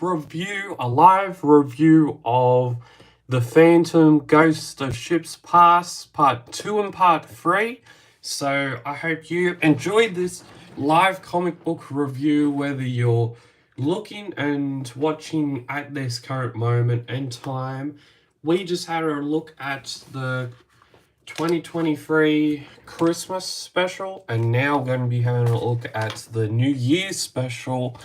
review, a live review of The Phantom Ghost of Ships Past, Part 2 and Part 3. So I hope you enjoyed this live comic book review, whether you're looking and watching at this current moment in time. We just had a look at the 2023 Christmas special, and now we're going to be having a look at the New Year's special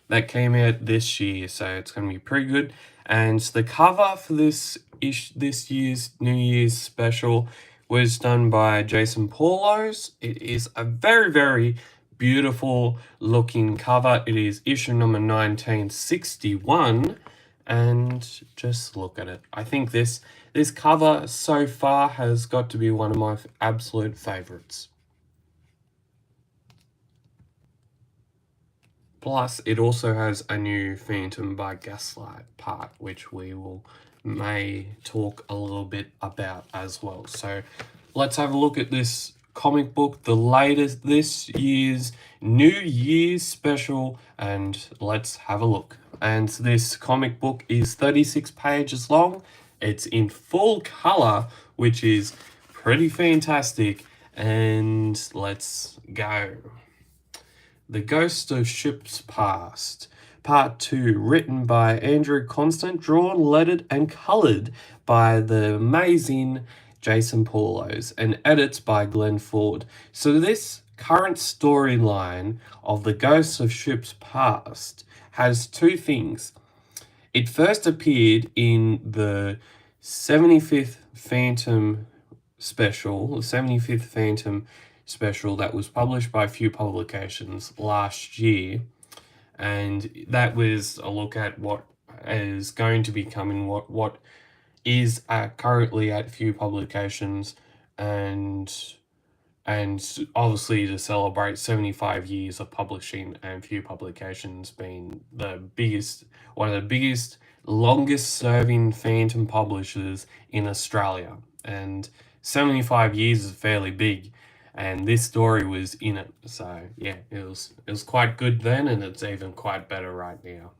that came out this year, so it's going to be pretty good. And the cover for this year's New Year's special was done by Jason Paulos. It is a very, very beautiful looking cover. It is issue number 1961, and just look at it. I think this cover so far has got to be one of my absolute favorites. Plus, it also has a new Phantom by Gaslight part, which we may talk a little bit about as well. So let's have a look at this comic book, the latest, this year's New Year's special, and let's have a look. And this comic book is 36 pages long. It's in full color, which is pretty fantastic. And let's go. The Ghost of Ships Past, Part 2, written by Andrew Constant, drawn, lettered, and coloured by the amazing Jason Paulos, and edits by Glenn Ford. So this current storyline of The Ghost of Ships Past has two things. It first appeared in the 75th Phantom special, the 75th Phantom special that was published by Few Publications last year, and that was a look at what is going to be coming, what is currently at Few Publications, and obviously to celebrate 75 years of publishing, and Few Publications being one of the biggest, longest serving Phantom publishers in Australia, and 75 years is fairly big. And this story was in it, so yeah, it was quite good then, and it's even quite better right now.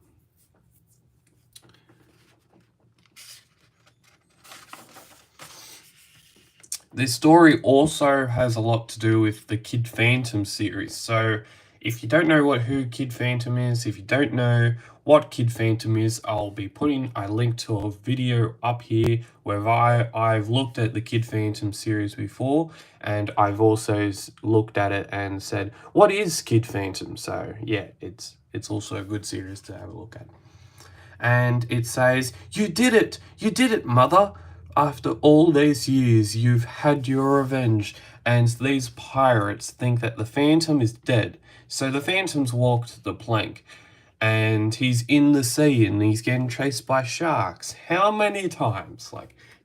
This story also has a lot to do with the Kid Phantom series. So if you don't know who Kid Phantom is, if you don't know what Kid Phantom is, I'll be putting a link to a video up here where I've looked at the Kid Phantom series before, and I've also looked at it and said, what is Kid Phantom? So yeah, it's also a good series to have a look at. And it says, you did it, mother. After all these years, you've had your revenge, and these pirates think that the Phantom is dead. So the Phantom's walked the plank, and he's in the sea, and he's getting chased by sharks. How many times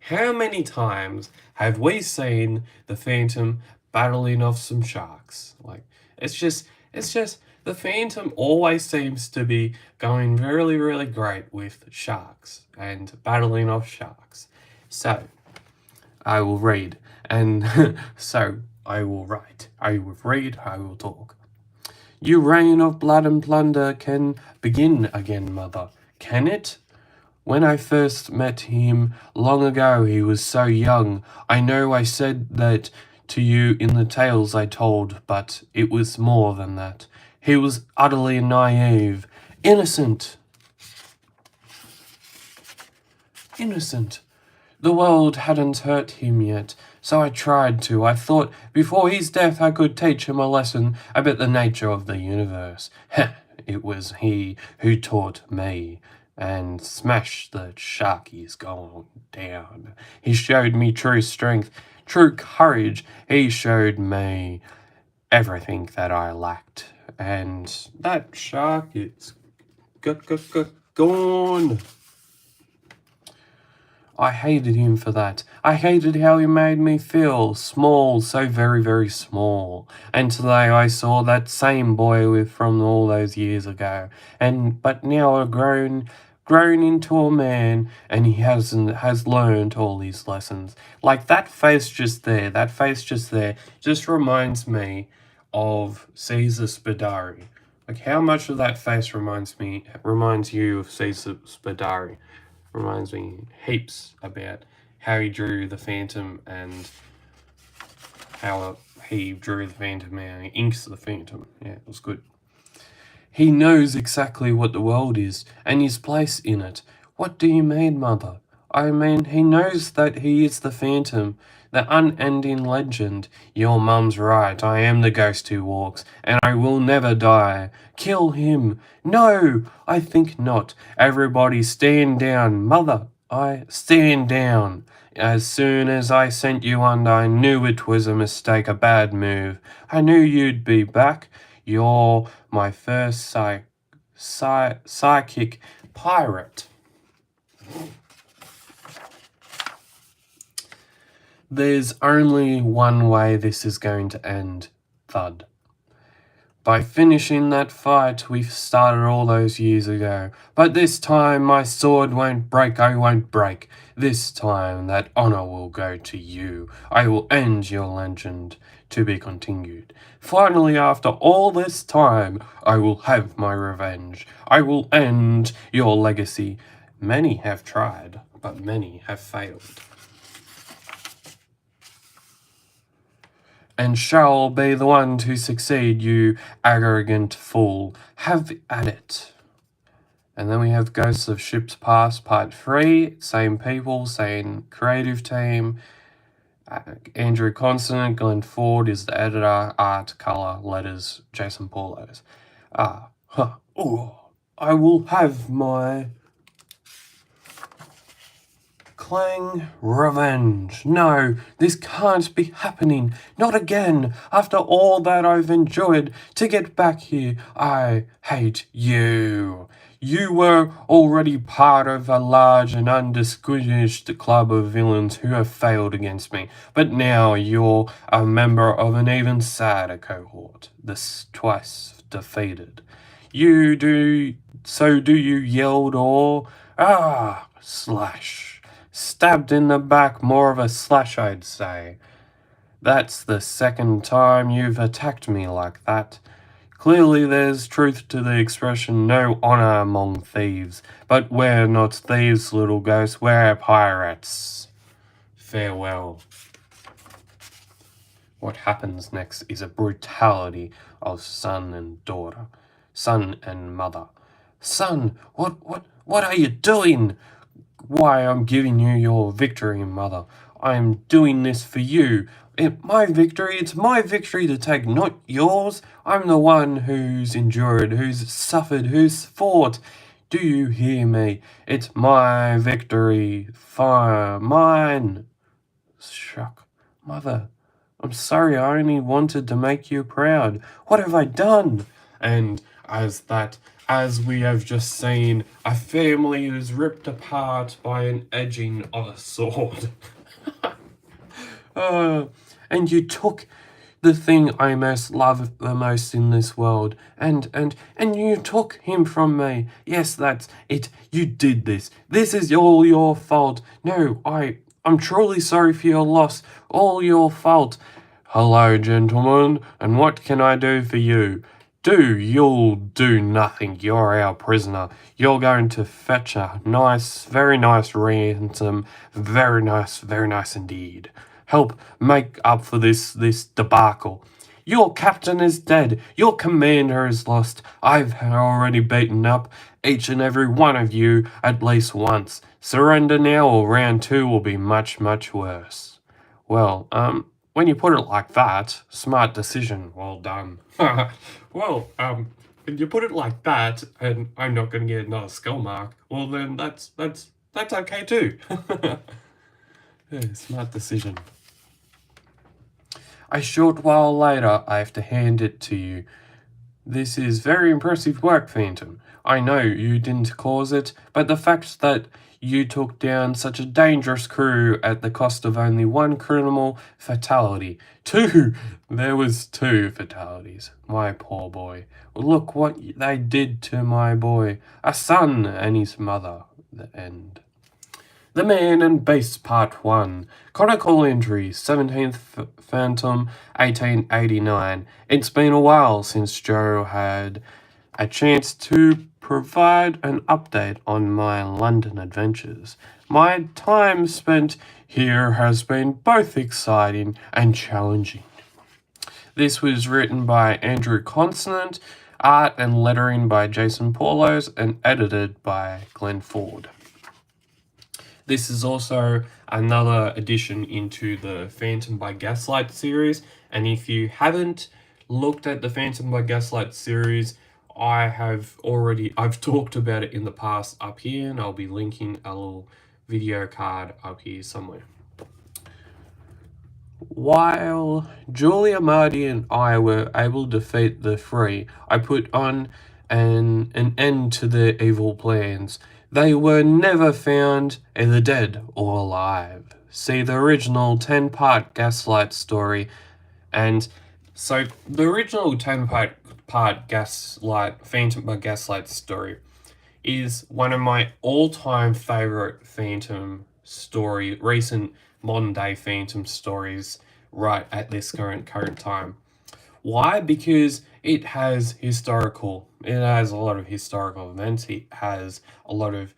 have we seen the Phantom battling off some sharks? It's just the Phantom always seems to be going really, really great with sharks and battling off sharks. So, I will read, and so I will write. I will read, I will talk. You reign of blood and plunder can begin again, mother, can it? When I first met him long ago, he was so young. I know I said that to you in the tales I told, but it was more than that. He was utterly naive, innocent. The world hadn't hurt him yet, so I tried to. I thought before his death I could teach him a lesson about the nature of the universe. It was he who taught me. And smash the sharkies going down. He showed me true strength, true courage. He showed me everything that I lacked. And that shark is gone. I hated him for that. I hated how he made me feel small, so very, very small. And today I saw that same boy from all those years ago. But now I've grown into a man, and he has learned all these lessons. Like that face just there just reminds me of Caesar Spadari Like, how much of that face reminds you of Caesar Spadari? Reminds me heaps about how he drew the Phantom and how he drew the Phantom and he inks the Phantom. Yeah, it was good. He knows exactly what the world is and his place in it. What do you mean, Mother? I mean, he knows that he is the Phantom, the unending legend. Your mum's right, I am the ghost who walks, and I will never die. Kill him! No, I think not. Everybody stand down. Mother, I stand down. As soon as I sent you under, I knew it was a mistake, a bad move. I knew you'd be back. You're my first psychic pirate. There's only one way this is going to end, Thud. By finishing that fight we started all those years ago. But this time my sword won't break, I won't break. This time that honor will go to you. I will end your legend, to be continued. Finally, after all this time, I will have my revenge. I will end your legacy. Many have tried, but many have failed. And shall be the one to succeed, you arrogant fool. Have at it. And then we have Ghosts of Ships Past Part 3. Same people, same creative team. Andrew Constant, Glenn Ford is the editor, art, colour, letters, Jason Paulos. I will have my Clang revenge. No, this can't be happening. Not again. After all that I've enjoyed to get back here, I hate you. You were already part of a large and undistinguished club of villains who have failed against me, but now you're a member of an even sadder cohort, this twice defeated. You do you yelled or slash. Stabbed in the back, more of a slash, I'd say. That's the second time you've attacked me like that. Clearly there's truth to the expression, no honor among thieves. But we're not thieves, little ghost, we're pirates. Farewell. What happens next is a brutality of son and daughter, son and mother. Son, what are you doing? Why, I'm giving you your victory, Mother. I am doing this for you. It's my victory to take, not yours. I'm the one who's endured, who's suffered, who's fought. Do you hear me? It's my victory. Fire, mine. Shuck. Mother, I'm sorry, I only wanted to make you proud. What have I done? And as we have just seen, a family is ripped apart by an edging of a sword. And you took the thing I most love the most in this world, and you took him from me. Yes, that's it. You did this. This is all your fault. No, I'm truly sorry for your loss. All your fault. Hello, gentlemen, and what can I do for you? You'll do nothing. You're our prisoner. You're going to fetch a very nice ransom. Very nice indeed. Help make up for this debacle. Your captain is dead. Your commander is lost. I've already beaten up each and every one of you at least once. Surrender now or round 2 will be much worse. Well, when you put it like that, smart decision, well done. Well, when you put it like that, and I'm not going to get another skull mark, well then that's okay too. Yeah, smart decision. A short while later, I have to hand it to you. This is very impressive work, Phantom. I know you didn't cause it, but the fact that you took down such a dangerous crew at the cost of only 1 criminal fatality. 2! There was 2 fatalities. My poor boy. Look what they did to my boy. A son and his mother. The end. The Man and Beast Part 1. Chronicle entry, 17th Phantom, 1889. It's been a while since Joe had a chance to provide an update on my London adventures. My time spent here has been both exciting and challenging. This was written by Andrew Consonant, art and lettering by Jason Paulos, and edited by Glenn Ford. This is also another addition into the Phantom by Gaslight series, and if you haven't looked at the Phantom by Gaslight series, I've talked about it in the past up here, and I'll be linking a little video card up here somewhere. While Julia Marty and I were able to defeat the Free, I put on an end to their evil plans. They were never found, either dead or alive. See the original 10-part Gaslight story. And so the original 10-part Gaslight, Phantom by Gaslight story is one of my all-time favorite Phantom story, recent modern-day Phantom stories right at this current time. Why? Because it has a lot of historical events. It has a lot of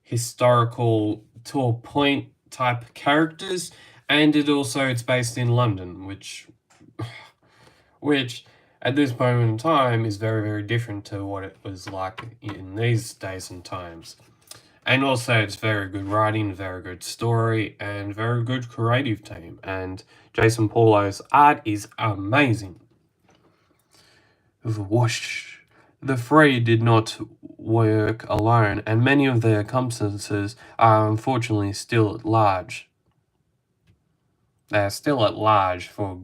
historical to a point type characters, and it's based in London, which at this moment in time is very, very different to what it was like in these days and times. And also, it's very good writing, very good story, and very good creative team. And Jason Paulo's art is amazing. Whoosh. The Free did not work alone, and many of their accomplices are unfortunately still at large. They are still at large for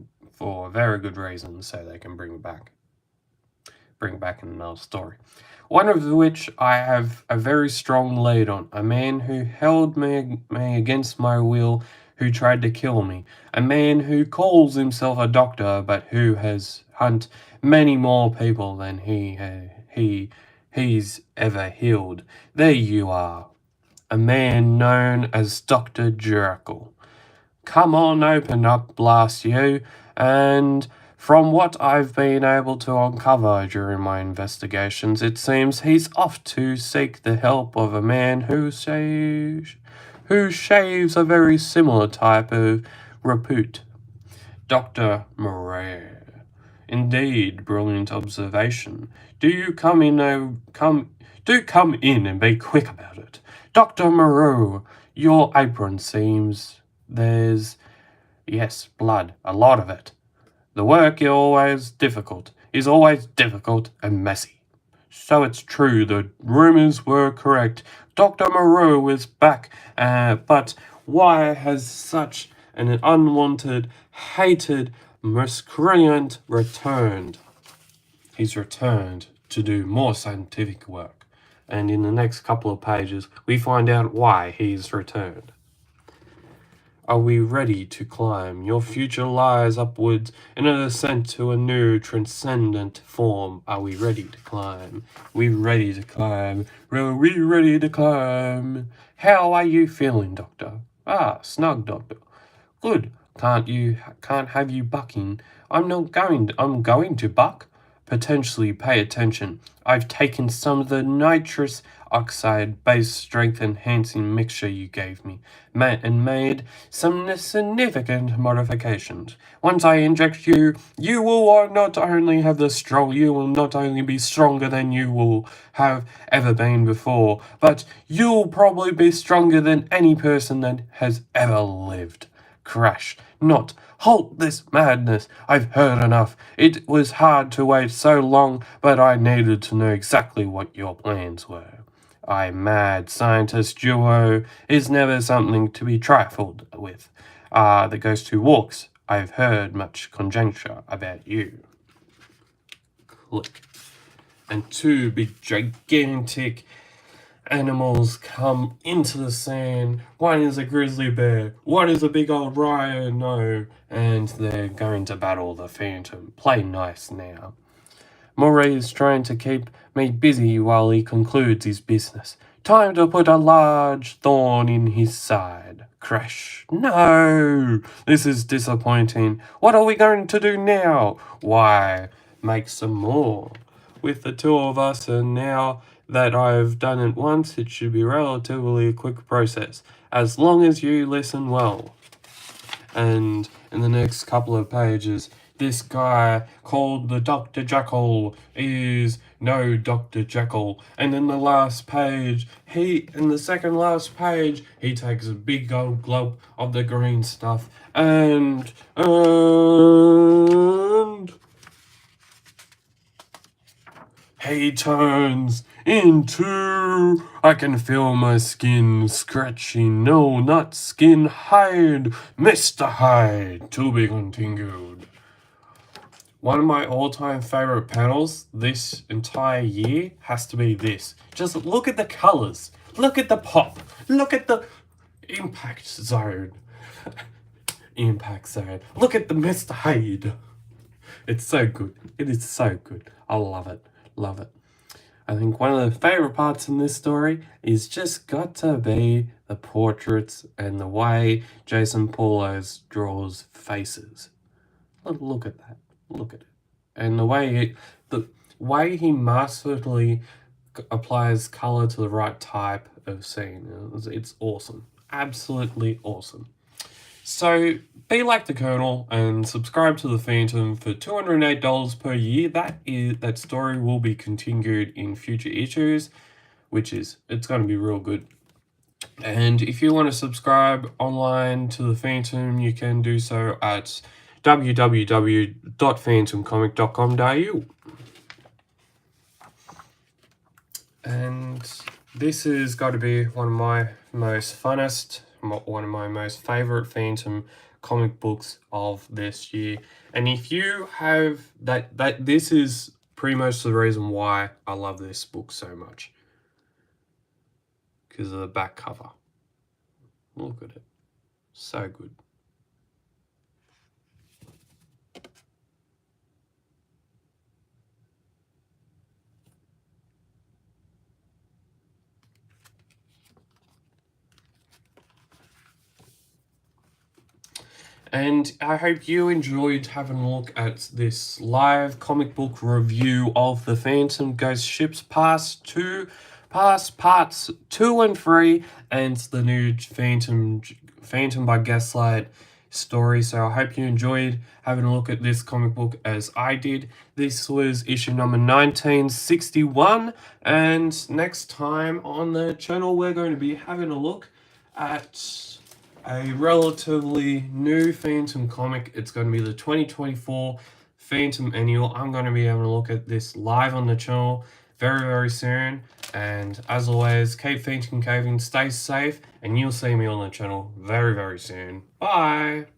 very good reasons, so they can bring back another story. One of which I have a very strong lead on. A man who held me against my will, who tried to kill me. A man who calls himself a doctor, but who has hunted many more people than he's ever healed. There you are. A man known as Dr. Jekyll. Come on, open up, blast you. And from what I've been able to uncover during my investigations, it seems he's off to seek the help of a man who shaves a very similar type of repute. Dr. Moreau. Indeed, brilliant observation. Do come in and be quick about it. Dr. Moreau, your apron seems there's, yes, blood, a lot of it. The work is always difficult and messy. So it's true, the rumors were correct. Dr. Moreau is back, but why has such an unwanted, hated miscreant returned? He's returned to do more scientific work, and in the next couple of pages, we find out why he's returned. Are we ready to climb? Your future lies upwards in an ascent to a new transcendent form. Are we ready to climb? We ready to climb? Are we ready to climb? How are you feeling, Doctor? Ah, snug, Doctor. Good. Can't have you bucking. I'm going to buck. Potentially pay attention. I've taken some of the nitrous oxide base strength enhancing mixture you gave me and made some significant modifications. Once I inject you, you will not only be stronger than you will have ever been before, but you'll probably be stronger than any person that has ever lived. Crash. Not. Halt this madness. I've heard enough. It was hard to wait so long, but I needed to know exactly what your plans were. Mad scientist duo is never something to be trifled with. That goes to walks. I've heard much conjecture about you. Click. And two big gigantic animals come into the sand. One is a grizzly bear, one is a big old rhino, and they're going to battle the Phantom. Play nice now. Murray is trying to keep me busy while he concludes his business. Time to put a large thorn in his side. Crash. No! This is disappointing. What are we going to do now? Why, make some more. with the two of us, and now that I've done it once, it should be relatively a quick process, as long as you listen well. And in the next couple of pages, this guy called the Dr. Jekyll is no Dr. Jekyll. And in the last page, in the second last page, he takes a big old glub of the green stuff and he turns into, I can feel my skin scratching, no, not skin, Hyde, Mr. Hyde, to be continued. One of my all-time favorite panels this entire year has to be this. Just look at the colors, look at the pop, look at the impact zone. Impact zone. Look at the Mr. Hyde. It's so good. It is so good. I love it. Love it. I think one of the favorite parts in this story is just got to be the portraits and the way Jason Paulos draws faces. Look at that. Look at it. And the way he masterfully applies color to the right type of scene. It's awesome. Absolutely awesome. So be like the Colonel and subscribe to the Phantom for $208 per year. That story will be continued in future issues, it's going to be real good. And if you want to subscribe online to the Phantom, you can do so at www.phantomcomic.com.au. And this has got to be one of my most funnest, one of my most favorite Phantom comic books of this year. And if you have this is pretty much the reason why I love this book so much. Because of the back cover. Look at it. So good. And I hope you enjoyed having a look at this live comic book review of the Phantom Ghost Ships parts 2 and 3, and the new Phantom by Gaslight story. So I hope you enjoyed having a look at this comic book as I did. This was issue number 1961, and next time on the channel we're going to be having a look at a relatively new Phantom comic. It's going to be the 2024 Phantom Annual. I'm going to be having a look at this live on the channel very, very soon. And as always, keep Phantom caving, stay safe, and you'll see me on the channel very, very soon. Bye!